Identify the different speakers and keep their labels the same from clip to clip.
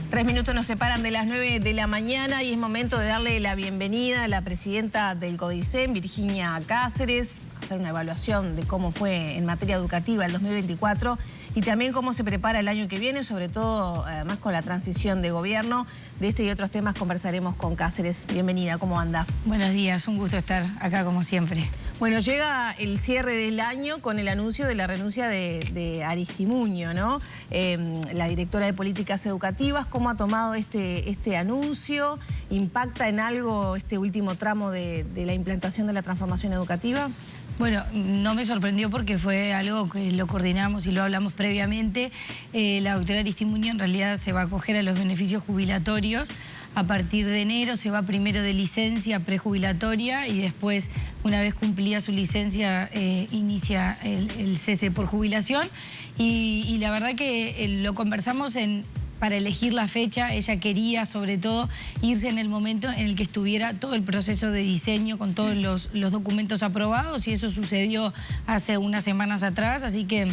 Speaker 1: 3 minutos nos separan de las 9 de la mañana y es momento de darle la bienvenida a la presidenta del CODICEN, Virginia Cáceres, hacer una evaluación de cómo fue en materia educativa el 2024 y también cómo se prepara el año que viene, sobre todo más con la transición de gobierno. De este y otros temas conversaremos con Cáceres. Bienvenida, ¿cómo anda?
Speaker 2: Buenos días, un gusto estar acá como siempre.
Speaker 1: Bueno, llega el cierre del año con el anuncio de la renuncia de Aristimuño, ¿no? La directora de Políticas Educativas, ¿cómo ha tomado este anuncio? ¿Impacta en algo este último tramo de la implantación de la transformación educativa?
Speaker 2: Bueno, no me sorprendió porque fue algo que lo coordinamos y lo hablamos previamente. La doctora Aristimuño en realidad se va a acoger a los beneficios jubilatorios. A partir de enero se va primero de licencia prejubilatoria y después, una vez cumplida su licencia, inicia el cese por jubilación. Y la verdad que lo conversamos para elegir la fecha. Ella quería, sobre todo, irse en el momento en el que estuviera todo el proceso de diseño con todos los documentos aprobados, y eso sucedió hace unas semanas atrás, así que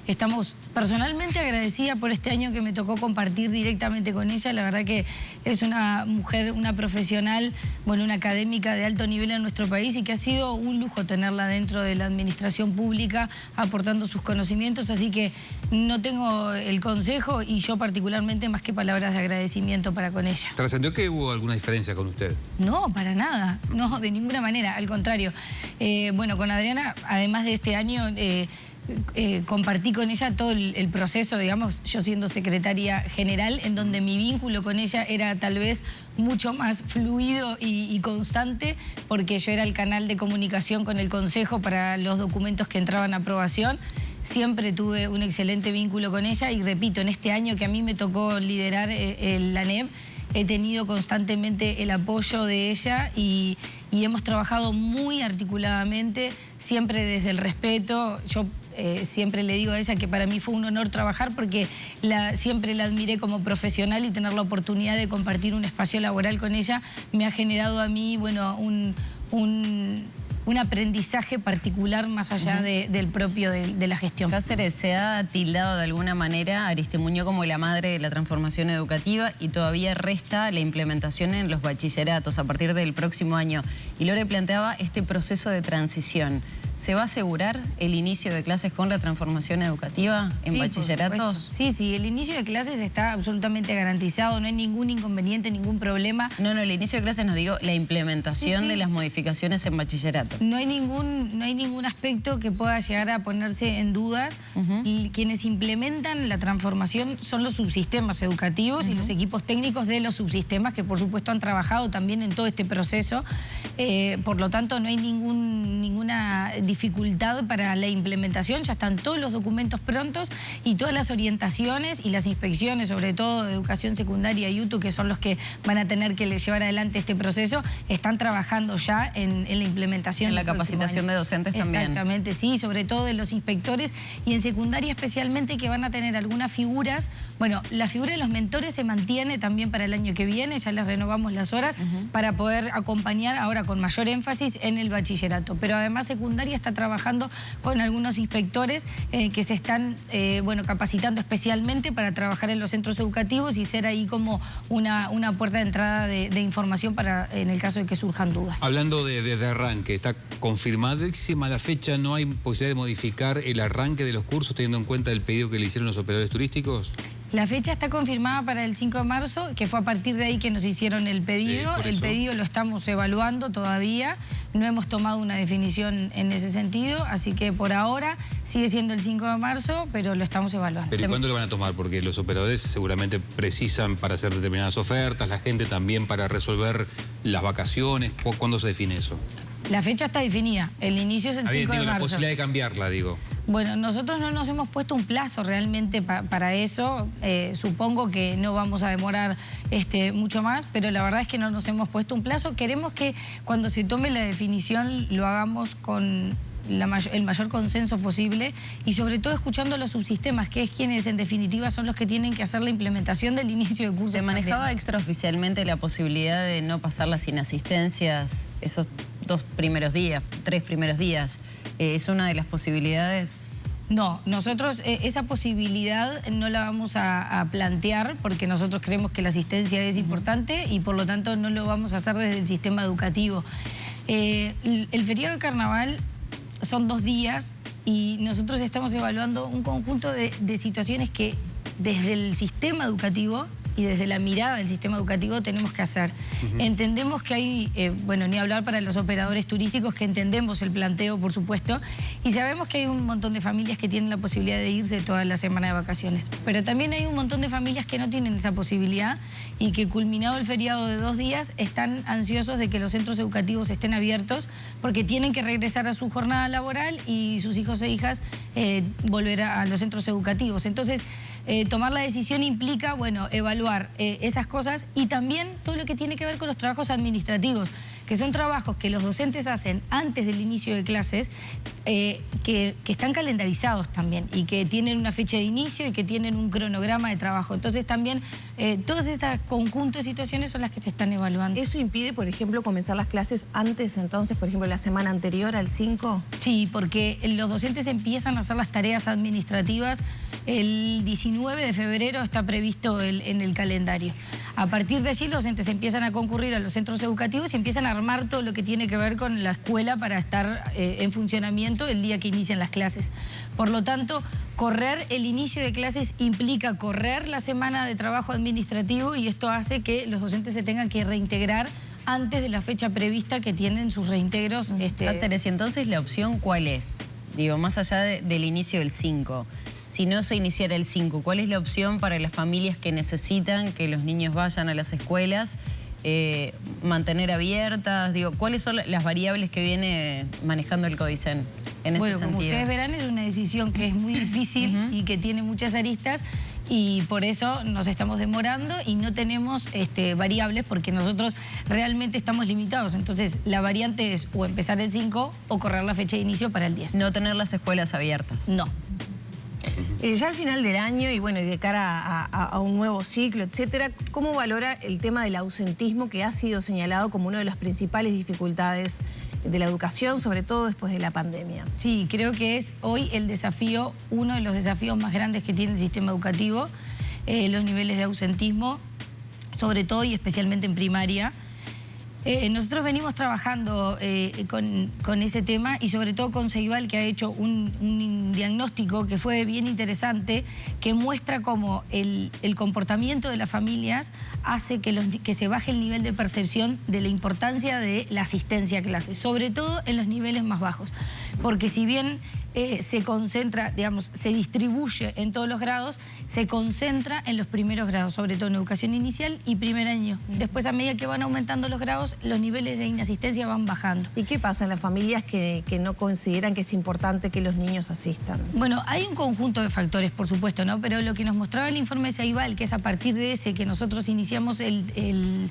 Speaker 2: estamos personalmente agradecida por este año que me tocó compartir directamente con ella. La verdad que es una mujer, una profesional, bueno, una académica de alto nivel en nuestro país y que ha sido un lujo tenerla dentro de la administración pública aportando sus conocimientos. Así que no tengo el consejo y yo particularmente más que palabras de agradecimiento para con ella.
Speaker 3: ¿Trascendió que hubo alguna diferencia con usted?
Speaker 2: No, para nada. No, de ninguna manera. Al contrario. Bueno, con Adriana, además de este año, compartí con ella todo el proceso, digamos, yo siendo secretaria general, en donde mi vínculo con ella era tal vez mucho más fluido y constante, porque yo era el canal de comunicación con el Consejo para los documentos que entraban a aprobación. Siempre tuve un excelente vínculo con ella y repito, en este año que a mí me tocó liderar la ANEP, he tenido constantemente el apoyo de ella y hemos trabajado muy articuladamente, siempre desde el respeto. Yo siempre le digo a ella que para mí fue un honor trabajar porque siempre la admiré como profesional, y tener la oportunidad de compartir un espacio laboral con ella me ha generado a mí, bueno, un aprendizaje particular más allá del propio de la gestión.
Speaker 4: Cáceres, se ha tildado de alguna manera a Aristimuño como la madre de la transformación educativa y todavía resta la implementación en los bachilleratos a partir del próximo año. Y Lore planteaba este proceso de transición. ¿Se va a asegurar el inicio de clases con la transformación educativa en bachilleratos?
Speaker 2: Sí, el inicio de clases está absolutamente garantizado, no hay ningún inconveniente, ningún problema.
Speaker 4: No, el inicio de clases, no digo la implementación de las modificaciones en bachillerato.
Speaker 2: No hay ningún aspecto que pueda llegar a ponerse en dudas. Y quienes implementan la transformación son los subsistemas educativos y los equipos técnicos de los subsistemas, que por supuesto han trabajado también en todo este proceso. Por lo tanto, no hay ninguna dificultad para la implementación. Ya están todos los documentos prontos y todas las orientaciones y las inspecciones, sobre todo de educación secundaria y UTU, que son los que van a tener que llevar adelante este proceso, están trabajando ya en la implementación.
Speaker 4: En la capacitación de docentes también.
Speaker 2: Exactamente, sí, sobre todo de los inspectores, y en secundaria especialmente, que van a tener algunas figuras. Bueno, la figura de los mentores se mantiene también para el año que viene, ya les renovamos las horas para poder acompañar ahora con mayor énfasis en el bachillerato. Pero además secundaria está trabajando con algunos inspectores que se están capacitando especialmente para trabajar en los centros educativos y ser ahí como una puerta de entrada de información para en el caso de que surjan dudas.
Speaker 3: Hablando de arranque, ¿está confirmadísima la fecha? ¿No hay posibilidad de modificar el arranque de los cursos teniendo en cuenta el pedido que le hicieron los operadores turísticos?
Speaker 2: La fecha está confirmada para el 5 de marzo, que fue a partir de ahí que nos hicieron el pedido.
Speaker 3: Sí,
Speaker 2: el pedido lo estamos evaluando todavía. No hemos tomado una definición en ese sentido, así que por ahora sigue siendo el 5 de marzo, pero lo estamos evaluando.
Speaker 3: ¿Pero y cuándo lo van a tomar? Porque los operadores seguramente precisan para hacer determinadas ofertas, la gente también para resolver las vacaciones. ¿Cuándo se define eso?
Speaker 2: La fecha está definida, el inicio es el 5 de marzo.
Speaker 3: La posibilidad de cambiarla, digo.
Speaker 2: Bueno, nosotros no nos hemos puesto un plazo realmente para eso. Supongo que no vamos a demorar mucho más, pero la verdad es que no nos hemos puesto un plazo. Queremos que cuando se tome la definición lo hagamos con el mayor consenso posible y sobre todo escuchando a los subsistemas, que es quienes en definitiva son los que tienen que hacer la implementación del inicio de curso.
Speaker 4: ¿Se manejaba extraoficialmente la posibilidad de no pasar las inasistencias esos 3 primeros días? ¿Es una de las posibilidades?
Speaker 2: No, nosotros esa posibilidad no la vamos a plantear porque nosotros creemos que la asistencia es importante y por lo tanto no lo vamos a hacer desde el sistema educativo. El feriado de carnaval son 2 días y nosotros estamos evaluando un conjunto de situaciones que desde el sistema educativo y desde la mirada del sistema educativo tenemos que hacer. Entendemos que hay, bueno, ni hablar para los operadores turísticos, que entendemos el planteo, por supuesto, y sabemos que hay un montón de familias que tienen la posibilidad de irse toda la semana de vacaciones. Pero también hay un montón de familias que no tienen esa posibilidad y que culminado el feriado de 2 días están ansiosos de que los centros educativos estén abiertos porque tienen que regresar a su jornada laboral y sus hijos e hijas volver a los centros educativos. Entonces, tomar la decisión implica, bueno, evaluar esas cosas y también todo lo que tiene que ver con los trabajos administrativos, que son trabajos que los docentes hacen antes del inicio de clases, que están calendarizados también y que tienen una fecha de inicio y que tienen un cronograma de trabajo. Entonces también todos estos conjuntos de situaciones son las que se están evaluando.
Speaker 1: ¿Eso impide, por ejemplo, comenzar las clases antes, entonces, por ejemplo, la semana anterior al 5?
Speaker 2: Sí, porque los docentes empiezan a hacer las tareas administrativas el 19 de febrero, está previsto en el calendario. A partir de allí los docentes empiezan a concurrir a los centros educativos y empiezan a armar todo lo que tiene que ver con la escuela para estar en funcionamiento el día que inician las clases. Por lo tanto, correr el inicio de clases implica correr la semana de trabajo administrativo y esto hace que los docentes se tengan que reintegrar antes de la fecha prevista que tienen sus reintegros.
Speaker 4: Cáceres, ¿y entonces la opción cuál es? Digo, más allá del inicio del 5. Si no se iniciara el 5, ¿cuál es la opción para las familias que necesitan que los niños vayan a las escuelas? Mantener abiertas, digo, ¿cuáles son las variables que viene manejando el Codicen en ese sentido?
Speaker 2: Como ustedes verán, es una decisión que es muy difícil y que tiene muchas aristas y por eso nos estamos demorando y no tenemos variables porque nosotros realmente estamos limitados. Entonces, la variante es o empezar el 5 o correr la fecha de inicio para el 10.
Speaker 4: No tener las escuelas abiertas.
Speaker 2: No.
Speaker 1: Ya al final del año y bueno, y de cara a un nuevo ciclo, etcétera, ¿cómo valora el tema del ausentismo que ha sido señalado como una de las principales dificultades de la educación, sobre todo después de la pandemia?
Speaker 2: Sí, creo que es hoy el desafío, uno de los desafíos más grandes que tiene el sistema educativo, los niveles de ausentismo, sobre todo y especialmente en primaria. Nosotros venimos trabajando con ese tema y sobre todo con Ceibal, que ha hecho un diagnóstico que fue bien interesante, que muestra cómo el comportamiento de las familias hace que se baje el nivel de percepción de la importancia de la asistencia a clases, sobre todo en los niveles más bajos. Porque si bien se concentra, digamos, se distribuye en todos los grados, se concentra en los primeros grados, sobre todo en educación inicial y primer año. Después, a medida que van aumentando los grados, los niveles de inasistencia van bajando.
Speaker 1: ¿Y qué pasa en las familias que no consideran que es importante que los niños asistan?
Speaker 2: Bueno, hay un conjunto de factores, por supuesto, ¿no? Pero lo que nos mostraba el informe de Ceibal, que es a partir de ese que nosotros iniciamos el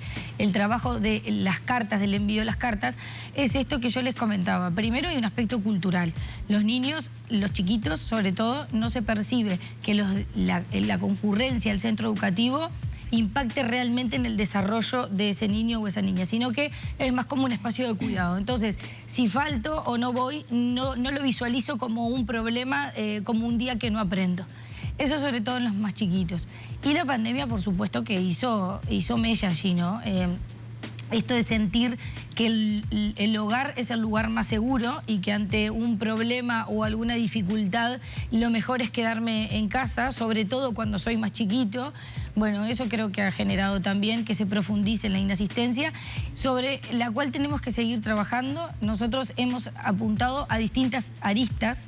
Speaker 2: trabajo de las cartas, del envío de las cartas, es esto que yo les comentaba. Primero hay un aspecto cultural. Los niños, los chiquitos sobre todo, no se percibe que la concurrencia al centro educativo impacte realmente en el desarrollo de ese niño o esa niña, sino que es más como un espacio de cuidado. Entonces, si falto o no voy, no lo visualizo como un problema, como un día que no aprendo. Eso sobre todo en los más chiquitos. Y la pandemia, por supuesto, que hizo mella allí, ¿no? Esto de sentir que el hogar es el lugar más seguro y que ante un problema o alguna dificultad lo mejor es quedarme en casa, sobre todo cuando soy más chiquito. Bueno, eso creo que ha generado también que se profundice en la inasistencia, sobre la cual tenemos que seguir trabajando. Nosotros hemos apuntado a distintas aristas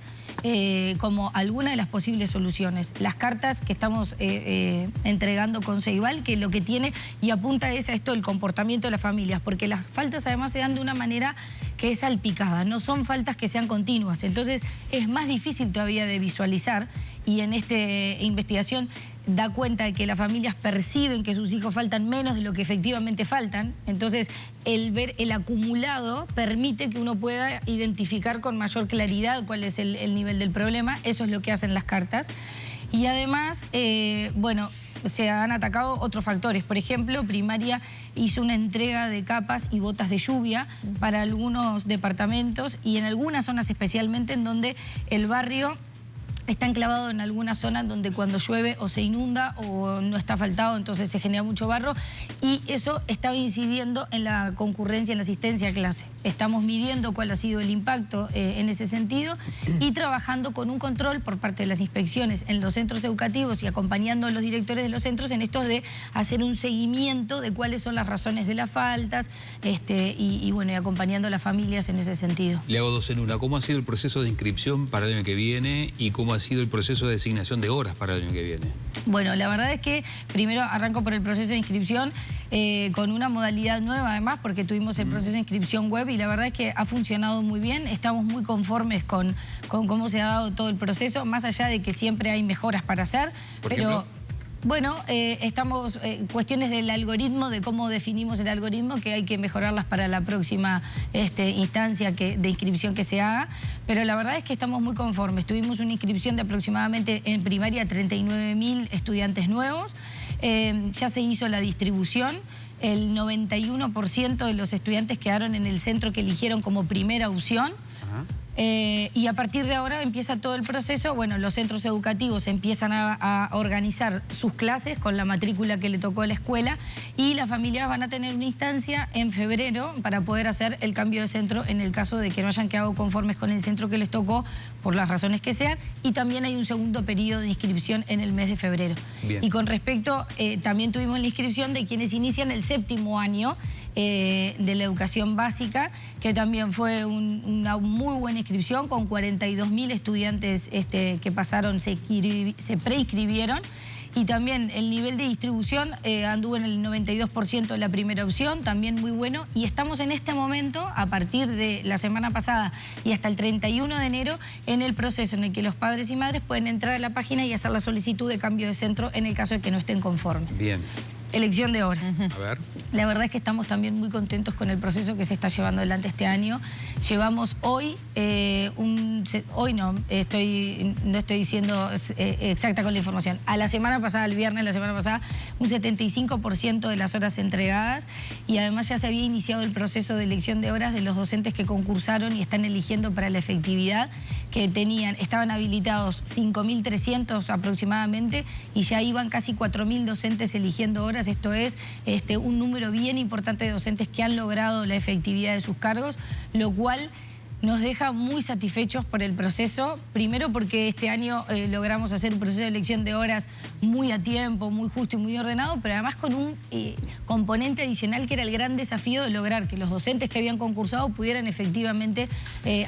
Speaker 2: como alguna de las posibles soluciones. Las cartas que estamos entregando con Ceibal, que lo que tiene y apunta es a esto del comportamiento de las familias, porque las faltas además se dan de una manera que es salpicada, no son faltas que sean continuas, entonces es más difícil todavía de visualizar y en esta investigación da cuenta de que las familias perciben que sus hijos faltan menos de lo que efectivamente faltan, entonces el ver el acumulado permite que uno pueda identificar con mayor claridad cuál es el nivel del problema, eso es lo que hacen las cartas. Y además, bueno, se han atacado otros factores. Por ejemplo, primaria hizo una entrega de capas y botas de lluvia para algunos departamentos y en algunas zonas especialmente en donde el barrio está enclavado en algunas zonas donde cuando llueve o se inunda o no está asfaltado, entonces se genera mucho barro y eso estaba incidiendo en la concurrencia, en la asistencia a clase. Estamos midiendo cuál ha sido el impacto en ese sentido y trabajando con un control por parte de las inspecciones en los centros educativos y acompañando a los directores de los centros en esto de hacer un seguimiento de cuáles son las razones de las faltas y bueno, y acompañando a las familias en ese sentido.
Speaker 3: Le hago dos en una. ¿Cómo ha sido el proceso de inscripción para el año que viene y cómo ha sido el proceso de designación de horas para el año que viene?
Speaker 2: Bueno, la verdad es que primero arranco por el proceso de inscripción con una modalidad nueva además, porque tuvimos el proceso de inscripción web y la verdad es que ha funcionado muy bien. Estamos muy conformes con cómo se ha dado todo el proceso, más allá de que siempre hay mejoras para hacer.
Speaker 3: ¿Por ejemplo?
Speaker 2: Bueno, estamos cuestiones del algoritmo, de cómo definimos el algoritmo, que hay que mejorarlas para la próxima instancia de inscripción que se haga, pero la verdad es que estamos muy conformes. Tuvimos una inscripción de aproximadamente en primaria 39.000 estudiantes nuevos, ya se hizo la distribución, el 91% de los estudiantes quedaron en el centro que eligieron como primera opción. Y a partir de ahora empieza todo el proceso. Bueno, los centros educativos empiezan a organizar sus clases con la matrícula que le tocó a la escuela y las familias van a tener una instancia en febrero para poder hacer el cambio de centro en el caso de que no hayan quedado conformes con el centro que les tocó por las razones que sean, y también hay un segundo periodo de inscripción en el mes de febrero.
Speaker 3: Bien.
Speaker 2: Y con respecto, también tuvimos la inscripción de quienes inician el 7º año de la educación básica, que también fue una muy buena inscripción con 42.000 estudiantes que pasaron, se preinscribieron. Y también el nivel de distribución anduvo en el 92% de la primera opción, también muy bueno. Y estamos en este momento, a partir de la semana pasada y hasta el 31 de enero, en el proceso en el que los padres y madres pueden entrar a la página y hacer la solicitud de cambio de centro en el caso de que no estén conformes.
Speaker 3: Bien.
Speaker 2: Elección de horas.
Speaker 3: A ver.
Speaker 2: La verdad es que estamos también muy contentos con el proceso que se está llevando adelante este año. Llevamos hoy, hoy no estoy siendo exacta con la información. A la semana pasada, el viernes, la semana pasada, un 75% de las horas entregadas y además ya se había iniciado el proceso de elección de horas de los docentes que concursaron y están eligiendo para la efectividad, que estaban habilitados 5.300 aproximadamente y ya iban casi 4.000 docentes eligiendo horas. Esto es un número bien importante de docentes que han logrado la efectividad de sus cargos, lo cual nos deja muy satisfechos por el proceso. Primero porque este año logramos hacer un proceso de elección de horas muy a tiempo, muy justo y muy ordenado, pero además con un componente adicional que era el gran desafío de lograr que los docentes que habían concursado pudieran efectivamente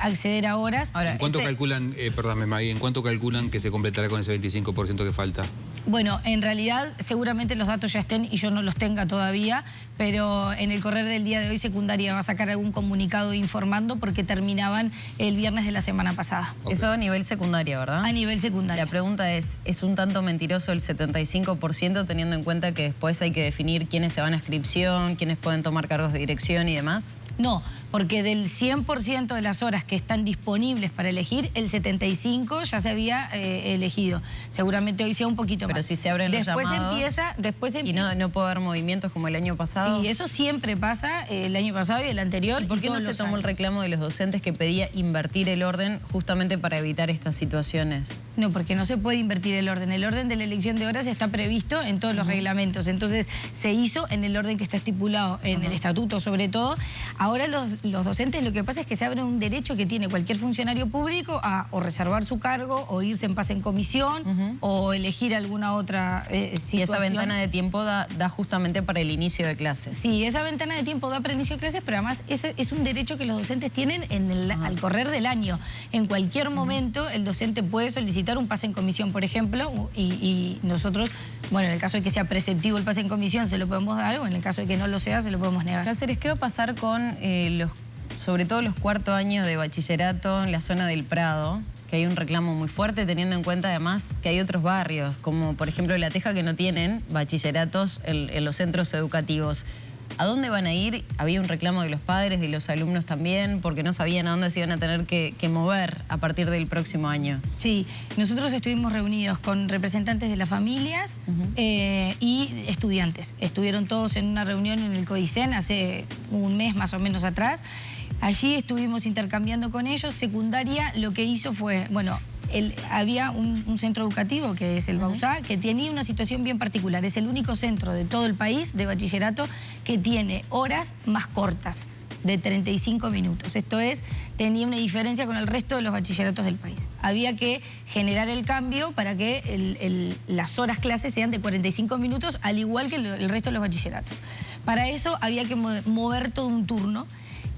Speaker 2: acceder a horas.
Speaker 3: Ahora, ¿en cuánto calculan, perdóname Maggie, en cuánto calculan que se completará con ese 25% que falta?
Speaker 2: Bueno, en realidad seguramente los datos ya estén y yo no los tenga todavía, pero en el correr del día de hoy secundaria va a sacar algún comunicado informando porque terminaban el viernes de la semana pasada.
Speaker 4: Okay. Eso a nivel secundaria, ¿verdad?
Speaker 2: A nivel secundaria.
Speaker 4: La pregunta ¿es un tanto mentiroso el 75% teniendo en cuenta que después hay que definir quiénes se van a inscripción, quiénes pueden tomar cargos de dirección y demás?
Speaker 2: No, porque del 100% de las horas que están disponibles para elegir, el 75% ya se había elegido. Seguramente hoy sea un poquito más.
Speaker 4: Pero si se abren los llamados
Speaker 2: después
Speaker 4: y no puede haber movimientos como el año pasado.
Speaker 2: Sí, eso siempre pasa, el año pasado y el anterior.
Speaker 4: ¿Y por qué no se tomó el reclamo de los docentes que pedía invertir el orden justamente para evitar estas situaciones?
Speaker 2: No, porque no se puede invertir el orden. El orden de la elección de horas está previsto en todos los reglamentos. Entonces, se hizo en el orden que está estipulado en el estatuto, sobre todo. Ahora los docentes, lo que pasa es que se abre un derecho que tiene cualquier funcionario público a o reservar su cargo, o irse en paz en comisión, o elegir alguna otra situación.
Speaker 4: Y esa ventana de tiempo da justamente para el inicio de clases.
Speaker 2: Sí, esa ventana de tiempo da para el inicio de clases, pero además es un derecho que los docentes tienen al correr del año. En cualquier momento el docente puede solicitar un pase en comisión, por ejemplo, y nosotros, bueno, en el caso de que sea preceptivo el pase en comisión se lo podemos dar, o en el caso de que no lo sea se lo podemos negar.
Speaker 4: Cáceres, ¿qué va a pasar con sobre todo los cuartos años de bachillerato en la zona del Prado? Que hay un reclamo muy fuerte, teniendo en cuenta además que hay otros barrios, como por ejemplo La Teja, que no tienen bachilleratos en los centros educativos. ¿A dónde van a ir? Había un reclamo de los padres, de los alumnos también, porque no sabían a dónde se iban a tener que mover a partir del próximo año.
Speaker 2: Sí, nosotros estuvimos reunidos con representantes de las familias y estudiantes. Estuvieron todos en una reunión en el Codicen hace un mes más o menos atrás. Allí estuvimos intercambiando con ellos. Secundaria lo que hizo fue, bueno, había un centro educativo, que es el Bauzá, que tenía una situación bien particular. Es el único centro de todo el país de bachillerato que tiene horas más cortas, de 35 minutos. Esto es, tenía una diferencia con el resto de los bachilleratos del país. Había que generar el cambio para que las horas clases sean de 45 minutos, al igual que el resto de los bachilleratos. Para eso había que mover todo un turno.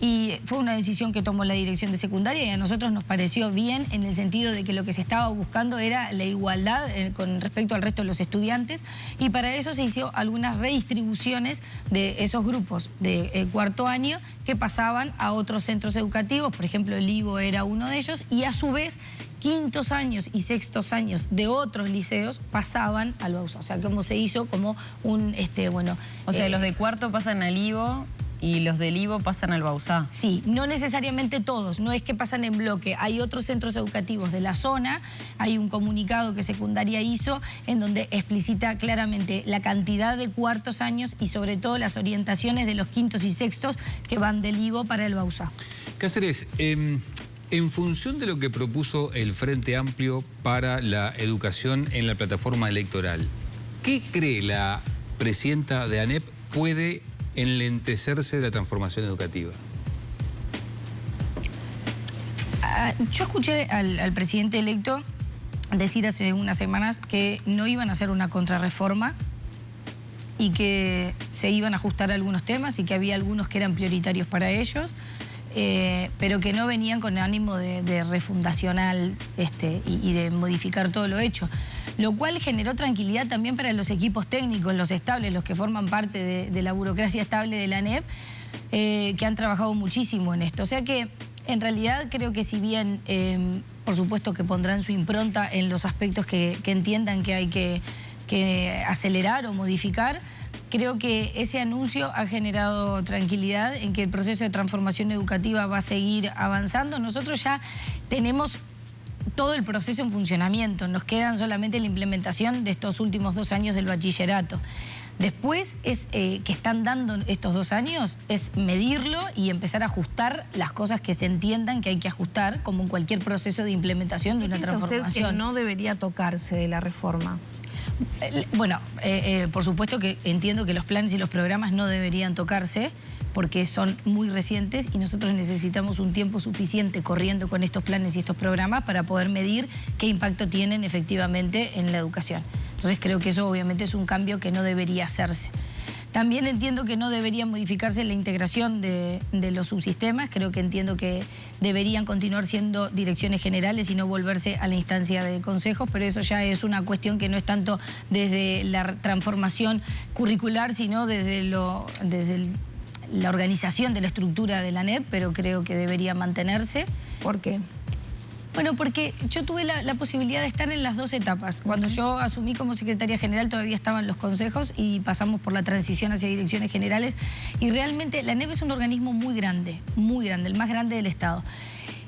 Speaker 2: Y fue una decisión que tomó la dirección de secundaria y a nosotros nos pareció bien en el sentido de que lo que se estaba buscando era la igualdad con respecto al resto de los estudiantes, y para eso se hizo algunas redistribuciones de esos grupos de cuarto año que pasaban a otros centros educativos. Por ejemplo, el Ivo era uno de ellos, y a su vez quintos años y sextos años de otros liceos pasaban al Bauzá. O sea, como se hizo como un,
Speaker 4: O sea, los de cuarto pasan al Ivo y los del Ivo pasan al Bauzá.
Speaker 2: Sí, no necesariamente todos, no es que pasan en bloque. Hay otros centros educativos de la zona, hay un comunicado que secundaria hizo en donde explicita claramente la cantidad de cuartos años y sobre todo las orientaciones de los quintos y sextos que van del Ivo para el Bauzá.
Speaker 3: Cáceres, en función de lo que propuso el Frente Amplio para la educación en la plataforma electoral, ¿qué cree la presidenta de ANEP puede enlentecerse de la transformación educativa?
Speaker 2: Yo escuché al presidente electo decir hace unas semanas que no iban a hacer una contrarreforma y que se iban a ajustar algunos temas y que había algunos que eran prioritarios para ellos, pero que no venían con ánimo de refundacional y de modificar todo lo hecho. Lo cual generó tranquilidad también para los equipos técnicos, los estables, los que forman parte de la burocracia estable de la ANEP, que han trabajado muchísimo en esto. O sea que, en realidad, creo que si bien, por supuesto que pondrán su impronta en los aspectos que entiendan que hay que acelerar o modificar, creo que ese anuncio ha generado tranquilidad en que el proceso de transformación educativa va a seguir avanzando. Nosotros ya tenemos todo el proceso en funcionamiento, nos quedan solamente la implementación de estos últimos 2 años del bachillerato. Después, que están dando estos 2 años, es medirlo y empezar a ajustar las cosas que se entiendan que hay que ajustar, como en cualquier proceso de implementación de una transformación.
Speaker 1: ¿Usted que no debería tocarse de la reforma?
Speaker 2: Bueno, por supuesto que entiendo que los planes y los programas no deberían tocarse, porque son muy recientes y nosotros necesitamos un tiempo suficiente corriendo con estos planes y estos programas para poder medir qué impacto tienen efectivamente en la educación. Entonces creo que eso obviamente es un cambio que no debería hacerse. También entiendo que no debería modificarse la integración de los subsistemas. Creo que entiendo que deberían continuar siendo direcciones generales y no volverse a la instancia de consejos, pero eso ya es una cuestión que no es tanto desde la transformación curricular, sino desde la organización de la estructura de la ANEP, pero creo que debería mantenerse.
Speaker 1: ¿Por qué?
Speaker 2: Bueno, porque yo tuve la posibilidad de estar en las 2 etapas. Cuando yo asumí como secretaria general todavía estaban los consejos y pasamos por la transición hacia direcciones generales, y realmente la ANEP es un organismo muy grande, el más grande del Estado.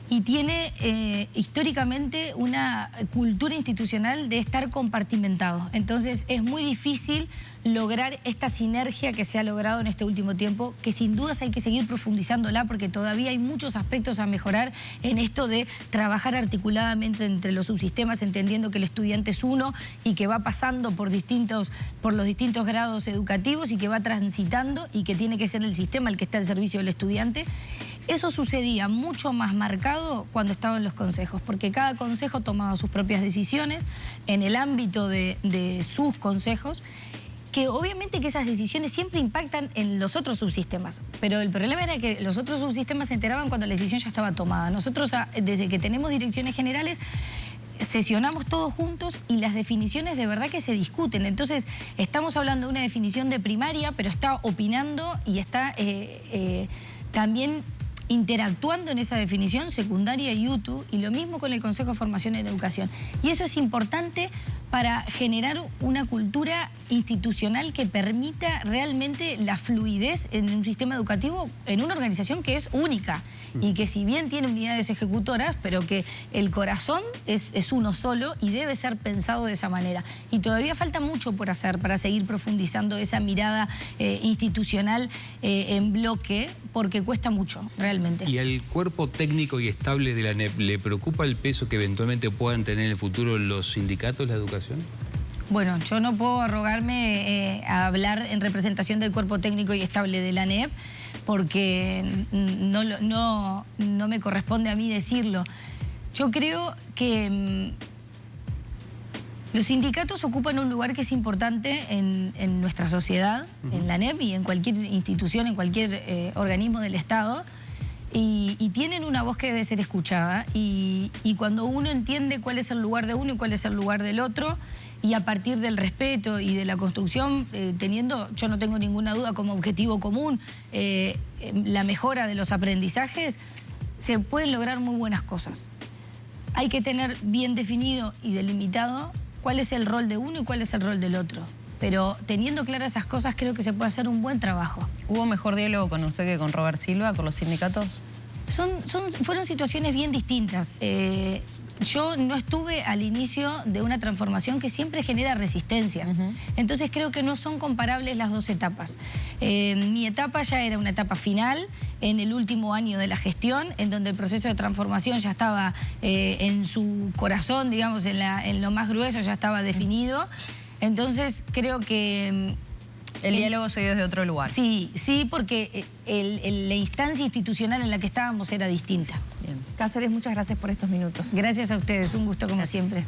Speaker 2: Y tiene históricamente una cultura institucional de estar compartimentado. Entonces es muy difícil lograr esta sinergia que se ha logrado en este último tiempo, que sin dudas hay que seguir profundizándola porque todavía hay muchos aspectos a mejorar en esto de trabajar articuladamente entre los subsistemas, entendiendo que el estudiante es uno y que va pasando por los distintos grados educativos y que va transitando y que tiene que ser el sistema el que está al servicio del estudiante. Eso sucedía mucho más marcado cuando estaba en los consejos, porque cada consejo tomaba sus propias decisiones en el ámbito de sus consejos, que obviamente que esas decisiones siempre impactan en los otros subsistemas, pero el problema era que los otros subsistemas se enteraban cuando la decisión ya estaba tomada. Nosotros, desde que tenemos direcciones generales, sesionamos todos juntos y las definiciones de verdad que se discuten. Entonces, estamos hablando de una definición de primaria, pero está opinando y está también interactuando en esa definición secundaria y UTU, y lo mismo con el Consejo de Formación en Educación. Y eso es importante para generar una cultura institucional que permita realmente la fluidez en un sistema educativo, en una organización que es única y que si bien tiene unidades ejecutoras, pero que el corazón es uno solo y debe ser pensado de esa manera. Y todavía falta mucho por hacer para seguir profundizando esa mirada institucional en bloque, porque cuesta mucho, realmente.
Speaker 3: ¿Y al cuerpo técnico y estable de la ANEP le preocupa el peso que eventualmente puedan tener en el futuro los sindicatos de la educación?
Speaker 2: Bueno, yo no puedo arrogarme a hablar en representación del cuerpo técnico y estable de la ANEP, porque no me corresponde a mí decirlo. Yo creo que los sindicatos ocupan un lugar que es importante en nuestra sociedad, en la ANEP y en cualquier institución, en cualquier organismo del Estado, y tienen una voz que debe ser escuchada. Y cuando uno entiende cuál es el lugar de uno y cuál es el lugar del otro, y a partir del respeto y de la construcción, yo no tengo ninguna duda como objetivo común, la mejora de los aprendizajes, se pueden lograr muy buenas cosas. Hay que tener bien definido y delimitado cuál es el rol de uno y cuál es el rol del otro. Pero teniendo claras esas cosas, creo que se puede hacer un buen trabajo.
Speaker 4: ¿Hubo mejor diálogo con usted que con Robert Silva, con los sindicatos?
Speaker 2: Fueron situaciones bien distintas. Yo no estuve al inicio de una transformación que siempre genera resistencias. Entonces creo que no son comparables las dos etapas. Mi etapa ya era una etapa final, en el último año de la gestión, en donde el proceso de transformación ya estaba en su corazón, digamos, en lo más grueso, ya estaba definido. Entonces creo que
Speaker 4: el diálogo se dio desde otro lugar.
Speaker 2: Sí, porque la instancia institucional en la que estábamos era distinta.
Speaker 1: Bien. Cáceres, muchas gracias por estos minutos.
Speaker 2: Gracias a ustedes, un gusto como siempre.